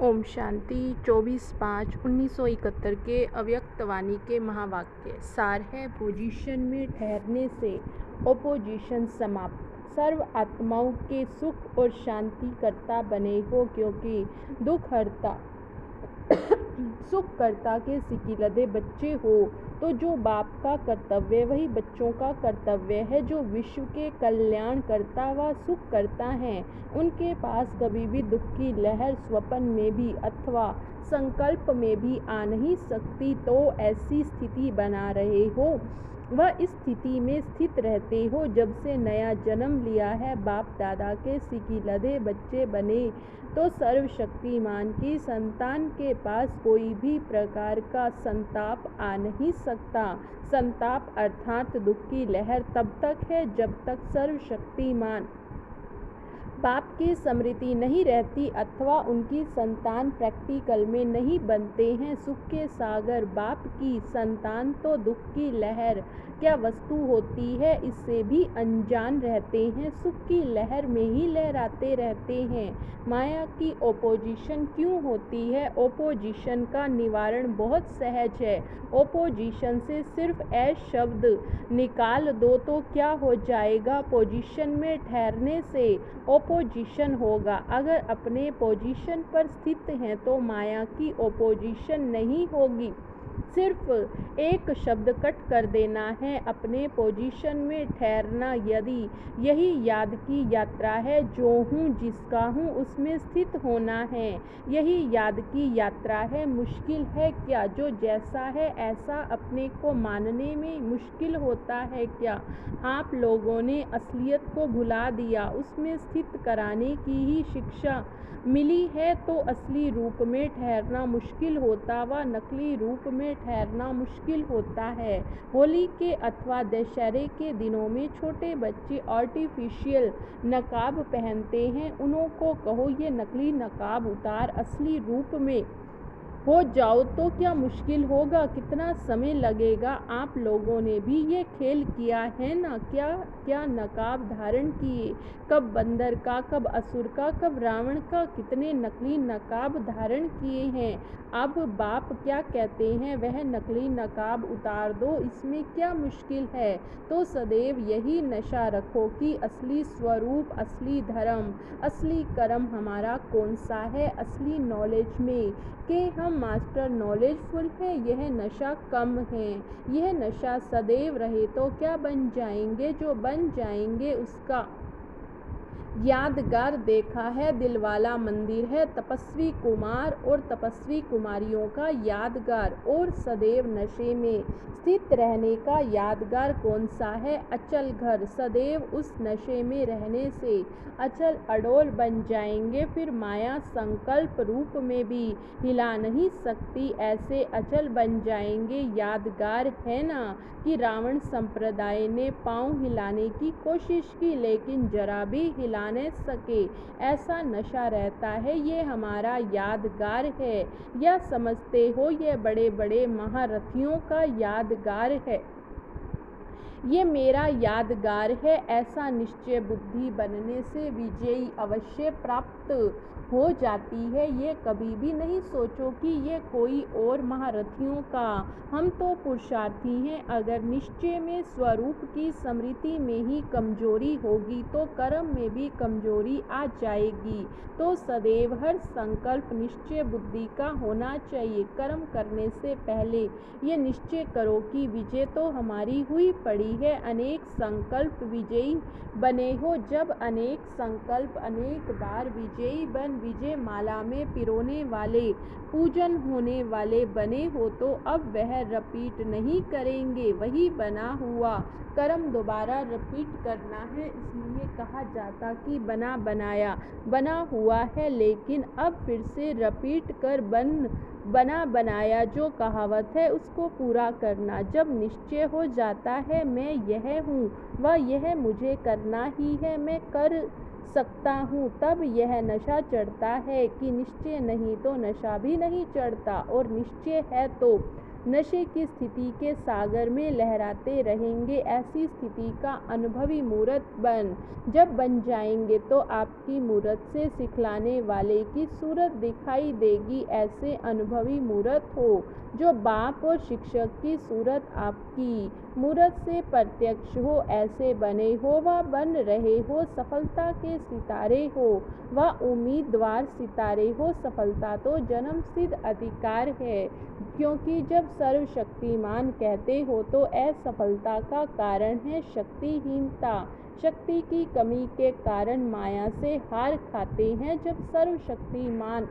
ओम शांति 24/5/1971 के अव्यक्तवाणी के महावाक्य सार है। पोजीशन में ठहरने से ओपोजिशन समाप्त। सर्व आत्माओं के सुख और शांति करता बने हो, क्योंकि दुख हरता सुख करता के सिकिलधे बच्चे हो। तो जो बाप का कर्तव्य वही बच्चों का कर्तव्य है। जो विश्व के कल्याण करता व सुख करता है, उनके पास कभी भी दुख की लहर स्वप्न में भी अथवा संकल्प में भी आ नहीं सकती। तो ऐसी स्थिति बना रहे हो, वह इस स्थिति में स्थित रहते हो जब से नया जन्म लिया है। बाप दादा के सिकिलधे बच्चे बने तो सर्वशक्तिमान की संतान के पास कोई भी प्रकार का संताप आ नहीं सकता। संताप अर्थात दुख की लहर तब तक है जब तक सर्वशक्तिमान बाप की स्मृति नहीं रहती अथवा उनकी संतान प्रैक्टिकल में नहीं बनते हैं। सुख के सागर बाप की संतान तो दुख की लहर क्या वस्तु होती है इससे भी अनजान रहते हैं। सुख की लहर में ही लहराते रहते हैं। माया की ओपोजिशन क्यों होती है? ओपोजिशन का निवारण बहुत सहज है। ओपोजिशन से सिर्फ ए शब्द निकाल दो तो क्या हो जाएगा? पोजीशन में ठहरने से ओपोजिशन होगा। अगर अपने पोजीशन पर स्थित हैं तो माया की ओपोजिशन नहीं होगी। सिर्फ एक शब्द कट कर देना है, अपने पोजीशन में ठहरना। यदि यही याद की यात्रा है, जो हूँ जिसका हूँ उसमें स्थित होना है, यही याद की यात्रा है। मुश्किल है क्या? जो जैसा है ऐसा अपने को मानने में मुश्किल होता है क्या? आप लोगों ने असलियत को भुला दिया, उसमें स्थित कराने की ही शिक्षा मिली है। तो असली रूप में ठहरना मुश्किल होता व नकली रूप में ठहरना मुश्किल होता है। होली के अथवा दशहरे के दिनों में छोटे बच्चे आर्टिफिशियल नकाब पहनते हैं। उन्हों को कहो ये नकली नकाब उतार, असली रूप में हो जाओ तो क्या मुश्किल होगा? कितना समय लगेगा? आप लोगों ने भी ये खेल किया है ना? क्या नकाब धारण किए, कब बंदर का, कब असुर का, कब रावण का, कितने नकली नकाब धारण किए हैं। अब बाप क्या कहते हैं? वह नकली नकाब उतार दो, इसमें क्या मुश्किल है? तो सदैव यही नशा रखो कि असली स्वरूप, असली धर्म, असली कर्म हमारा कौन सा है। असली नॉलेज में कि हम मास्टर नॉलेजफुल हैं, यह नशा कम है। यह नशा सदैव रहे तो क्या बन जाएंगे? जो बन जाएंगे उसका यादगार देखा है। दिलवाला मंदिर है तपस्वी कुमार और तपस्वी कुमारियों का यादगार। और सदैव नशे में स्थित रहने का यादगार कौन सा है? अचल घर। सदैव उस नशे में रहने से अचल अडोल बन जाएंगे। फिर माया संकल्प रूप में भी हिला नहीं सकती, ऐसे अचल बन जाएंगे। यादगार है ना कि रावण संप्रदाय ने पांव हिलाने की कोशिश की लेकिन जरा भी हिला न सके। ऐसा नशा रहता है, ये हमारा यादगार है। यह समझते हो ये बड़े बड़े महारथियों का यादगार है, ये मेरा यादगार है। ऐसा निश्चय बुद्धि बनने से विजयी अवश्य प्राप्त हो जाती है। ये कभी भी नहीं सोचो कि ये कोई और महारथियों का, हम तो पुरुषार्थी हैं। अगर निश्चय में स्वरूप की स्मृति में ही कमजोरी होगी तो कर्म में भी कमजोरी आ जाएगी। तो सदैव हर संकल्प निश्चय बुद्धि का होना चाहिए। कर्म करने से पहले ये निश्चय करो कि विजय तो हमारी हुई पड़ी है। अनेक संकल्प विजयी बने हो। जब अनेक संकल्प अनेक बार विजयी बन विजय माला में पिरोने वाले, पूजन होने वाले बने हो तो अब वह रिपीट नहीं करेंगे। वही बना हुआ कर्म दोबारा रिपीट करना है। इसलिए कहा जाता कि बना बनाया बना हुआ है, लेकिन अब फिर से रिपीट कर बना बनाया जो कहावत है उसको पूरा करना। जब निश्चय हो जाता है मैं यह हूँ व यह मुझे करना ही है, मैं कर सकता हूँ, तब यह नशा चढ़ता है कि निश्चय नहीं तो नशा भी नहीं चढ़ता। और निश्चय है तो नशे की स्थिति के सागर में लहराते रहेंगे। ऐसी स्थिति का अनुभवी मूर्त जब बन जाएंगे तो आपकी मूर्त से सिखलाने वाले की सूरत दिखाई देगी। ऐसे अनुभवी मूर्त हो जो बाप और शिक्षक की सूरत आपकी मूर्त से प्रत्यक्ष हो। ऐसे बने हो व बन रहे हो, सफलता के सितारे हो व उम्मीदवार सितारे हो। सफलता तो जन्म सिद्ध अधिकार है, क्योंकि जब सर्वशक्तिमान कहते हो तो असफलता का कारण है शक्तिहीनता। शक्ति की कमी के कारण माया से हार खाते हैं। जब सर्वशक्तिमान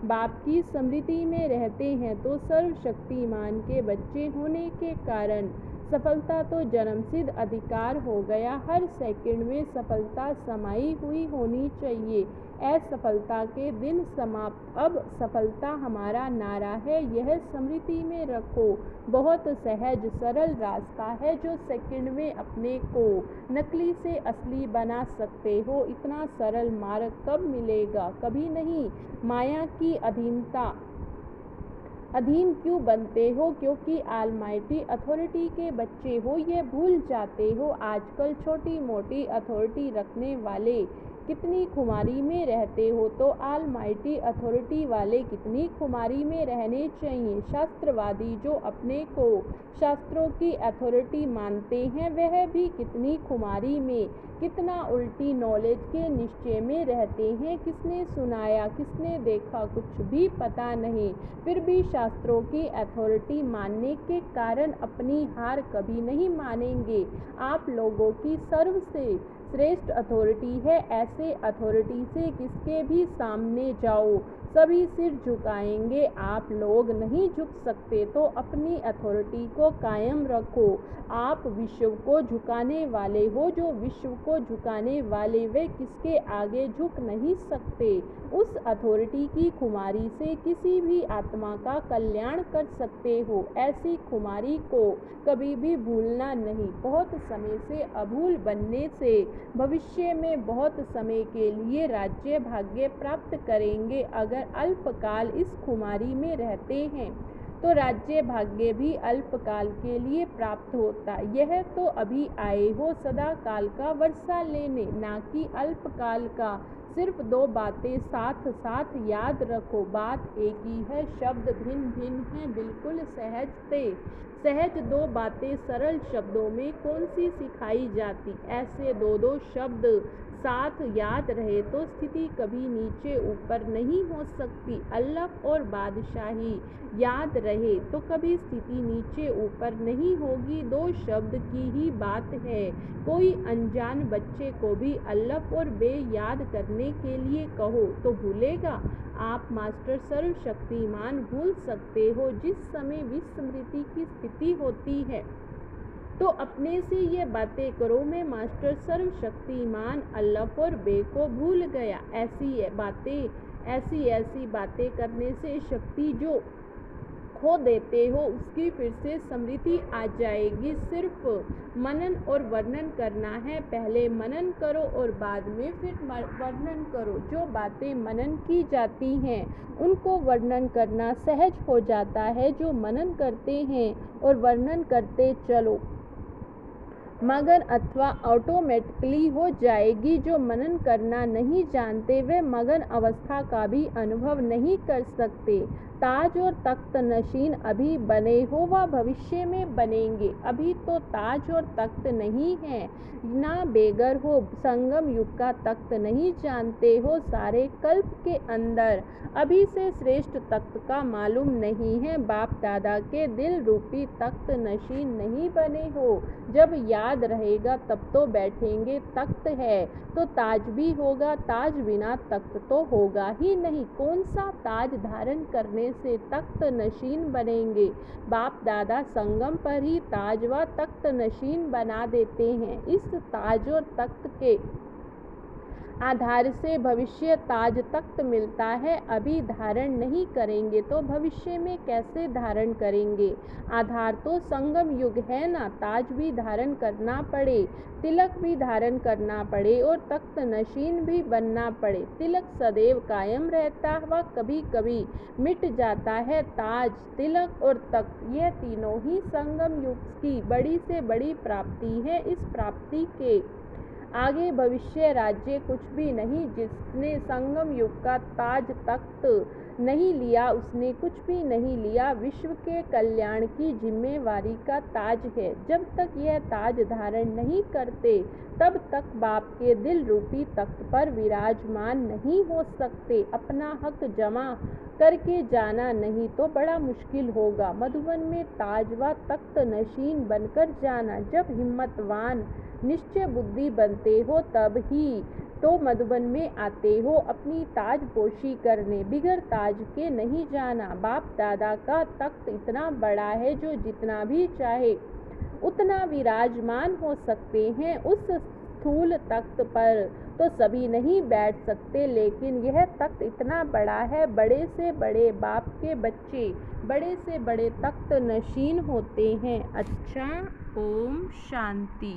बाप की स्मृति में रहते हैं तो सर्वशक्तिमान के बच्चे होने के कारण सफलता तो जन्मसिद्ध अधिकार हो गया। हर सेकंड में सफलता समाई हुई होनी चाहिए। असफलता के दिन समाप्त। अब सफलता हमारा नारा है, यह स्मृति में रखो। बहुत सहज सरल रास्ता है जो सेकंड में अपने को नकली से असली बना सकते हो। इतना सरल मार्ग कब मिलेगा? कभी नहीं। माया की अधीन क्यों बनते हो? क्योंकि ऑलमाइटी अथॉरिटी के बच्चे हो, ये भूल जाते हो। आजकल छोटी मोटी अथॉरिटी रखने वाले कितनी खुमारी में रहते हो, तो ऑलमाइटी अथॉरिटी वाले कितनी खुमारी में रहने चाहिए। शास्त्रवादी जो अपने को शास्त्रों की अथॉरिटी मानते हैं, वह भी कितनी खुमारी में, कितना उल्टी नॉलेज के निश्चय में रहते हैं। किसने सुनाया, किसने देखा, कुछ भी पता नहीं, फिर भी शास्त्रों की अथॉरिटी मानने के कारण अपनी हार कभी नहीं मानेंगे। आप लोगों की सर्वसे श्रेष्ठ अथॉरिटी है। ऐसे अथॉरिटी से किसके भी सामने जाओ, सभी सिर झुकाएंगे। आप लोग नहीं झुक सकते तो अपनी अथॉरिटी को कायम रखो। आप विश्व को झुकाने वाले हो। जो विश्व को झुकाने वाले, वे किसके आगे झुक नहीं सकते। उस अथॉरिटी की खुमारी से किसी भी आत्मा का कल्याण कर सकते हो। ऐसी खुमारी को कभी भी भूलना नहीं। बहुत समय से अभूल बनने से भविष्य में बहुत समय के लिए राज्य भाग्य प्राप्त करेंगे। अगर अल्पकाल इस खुमारी में रहते हैं तो राज्य भाग्य भी अल्पकाल के लिए प्राप्त होता। यह तो अभी आए हो सदा काल का वर्षा लेने, ना कि अल्पकाल का। सिर्फ दो बातें साथ साथ याद रखो। बात एक ही है, शब्द भिन्न भिन्न हैं, बिल्कुल सहज दो बातें सरल शब्दों में कौन सी सिखाई जाती। ऐसे दो शब्द साथ याद रहे तो स्थिति कभी नीचे ऊपर नहीं हो सकती। अल्लाह और बादशाही याद रहे तो कभी स्थिति नीचे ऊपर नहीं होगी। दो शब्द की ही बात है। कोई अनजान बच्चे को भी अल्लाह और बे याद करने के लिए कहो तो भूलेगा। आप मास्टर सर्वशक्तिमान भूल सकते हो। जिस समय विस्मृति की स्थिति होती है तो अपने से ये बातें करो, मैं मास्टर सर्वशक्तिमान अल्लाह और बे को भूल गया। ऐसी बातें करने से शक्ति जो खो देते हो उसकी फिर से स्मृति आ जाएगी। सिर्फ मनन और वर्णन करना है। पहले मनन करो और बाद में फिर वर्णन करो। जो बातें मनन की जाती हैं उनको वर्णन करना सहज हो जाता है। जो मनन करते हैं और वर्णन करते चलो, मगन अथवा ऑटोमेटिकली हो जाएगी। जो मनन करना नहीं जानते वे मगन अवस्था का भी अनुभव नहीं कर सकते। ताज और तख्त नशीन अभी बने हो व भविष्य में बनेंगे। अभी तो ताज और तख्त नहीं है, ना बेगर हो। संगम युग का तख्त नहीं जानते हो। सारे कल्प के अंदर अभी से श्रेष्ठ तख्त का मालूम नहीं है। बाप दादा के दिल रूपी तख्त नशीन नहीं बने हो। जब याद रहेगा तब तो बैठेंगे। तख्त है तो ताज भी होगा, ताज बिना तख्त तो होगा ही नहीं। कौन सा ताज धारण करने से तख्त नशीन बनेंगे। बाप दादा संगम पर ही ताज व तख्त नशीन बना देते हैं। इस ताज और तख्त के आधार से भविष्य ताज तख्त मिलता है, अभी धारण नहीं करेंगे तो भविष्य में कैसे धारण करेंगे। आधार तो संगम युग है ना, ताज भी धारण करना पड़े, तिलक भी धारण करना पड़े और तख्त नशीन भी बनना पड़े। तिलक सदैव कायम रहता व कभी कभी मिट जाता है। ताज, तिलक और तख्त, यह तीनों ही संगम युग की बड़ी से बड़ी प्राप्ति है। इस प्राप्ति के आगे भविष्य राज्य कुछ भी नहीं। जिसने संगम युग का ताज तख्त नहीं लिया उसने कुछ भी नहीं लिया। विश्व के कल्याण की जिम्मेवारी का ताज है। जब तक यह ताज धारण नहीं करते तब तक बाप के दिल रूपी तख्त पर विराजमान नहीं हो सकते। अपना हक जमा करके जाना, नहीं तो बड़ा मुश्किल होगा। मधुबन में ताज व तख्त नशीन बनकर जाना। जब हिम्मतवान निश्चय बुद्धि बनते हो तब ही तो मधुबन में आते हो अपनी ताजपोशी करने, बिगर ताज के नहीं जाना। बाप दादा का तख्त इतना बड़ा है जो जितना भी चाहे उतना विराजमान हो सकते हैं। उस स्थूल तख्त पर तो सभी नहीं बैठ सकते, लेकिन यह तख्त इतना बड़ा है, बड़े से बड़े बाप के बच्चे बड़े से बड़े तख्त नशीन होते हैं। अच्छा, ओम शांति।